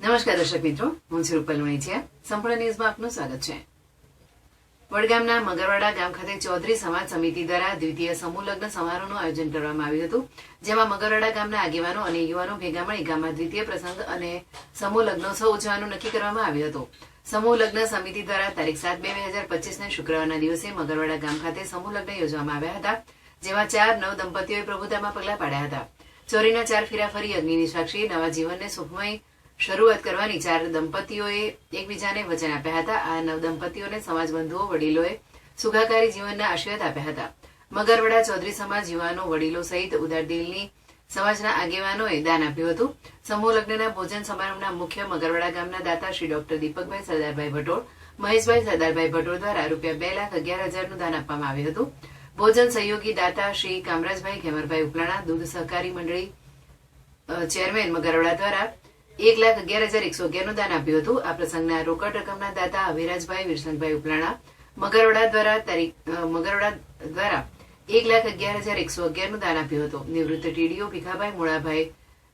નમસ્કાર દર્શક મિત્રો, હું છું રૂપલ વણિચિયા. સંપૂર્ણ ન્યૂઝમાં આપનું સ્વાગત છે. વડગામના મગરવાડા ગામ ખાતે ચૌધરી સમાજ સમિતિ દ્વારા દ્વિતીય સમૂહ લગ્ન સમારોહનું આયોજન કરવામાં આવ્યું હતું, જેમાં મગરવાડા ગામના આગેવાનો અને યુવાનો ભેગા મળી ગામમાં દ્વિતીય પ્રસંગ અને સમૂહ લગ્નોત્સવ ઉજવવાનું નક્કી કરવામાં આવ્યું હતું. સમૂહ લગ્ન સમિતિ દ્વારા તારીખ 7/2/2025 શુક્રવારના દિવસે મગરવાડા ગામ ખાતે સમૂહ લગ્ન યોજવામાં આવ્યા હતા, જેમાં 4 નવ દંપતીઓએ પ્રભુતામાં પગલાં પાડ્યા હતા. ચોરીના 4 ફેરા ફરી અગ્નિની સાક્ષી નવા જીવનને સુખમય શરૂઆત કરવાની 4 દંપતીઓએ એકબીજાને વચન આપ્યા હતા. આ નવ દંપતીઓને સમાજ બંધુઓ વડીલોએ સુખાકારી જીવનના આશીર્વાદ આપ્યા હતા. મગરવાડા ચૌધરી સમાજ યુવાનો વડીલો સહિત ઉદારદિલની સમાજના આગેવાનોએ દાન આપ્યું હતું. સમૂહ લગ્નના ભોજન સમારંભના મુખ્ય મગરવાડા ગામના દાતા શ્રી ડોક્ટર દીપકભાઈ સરદારભાઈ ભટોળ, મહેશભાઈ સરદારભાઈ ભટોળ દ્વારા ₹2,11,000 નું દાન આપવામાં આવ્યું હતું. ભોજન સહયોગી દાતા શ્રી કામરાજભાઈ ખેમરભાઈ ઉપલાણા, દૂધ સહકારી મંડળી ચેરમેન મગરવાડા દ્વારા ₹1,11,111 નું દાન આપ્યું હતું. આ પ્રસંગના રોકડ રકમના દાતા અભિરાજભાઈ વિરસંગભાઈ ઉપલાણા મગરવાડા દ્વારા ₹1,11,111 નું દાન આપ્યું હતું. નિવૃત્ત ટીડીઓ ભીખાભાઈ મુળાભાઈ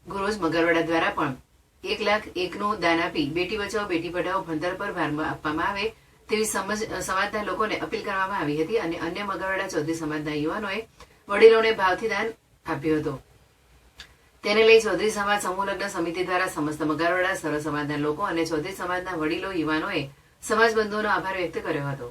ગુરોજ મગરવાડા દ્વારા પણ ₹1,01,000 નું દાન આપી બેટી બચાવો બેટી પઢાઓ ભણતર પર ભાર આપવામાં આવે તેવી સમાજના લોકોને અપીલ કરવામાં આવી હતી અને અન્ય મગરવાડા ચૌધરી સમાજના યુવાનોએ વડીલોને ભાવથી દાન આપ્યું હતું. તેને લઈ ચૌધરી સમાજ સમૂહ લગ્ન સમિતિ દ્વારા સમસ્ત મગરવાડા સર્વ સમાજના લોકો અને ચૌધરી સમાજના વડીલો યુવાનોએ સમાજ બંધુઓનો આભાર વ્યક્ત કર્યો હતો.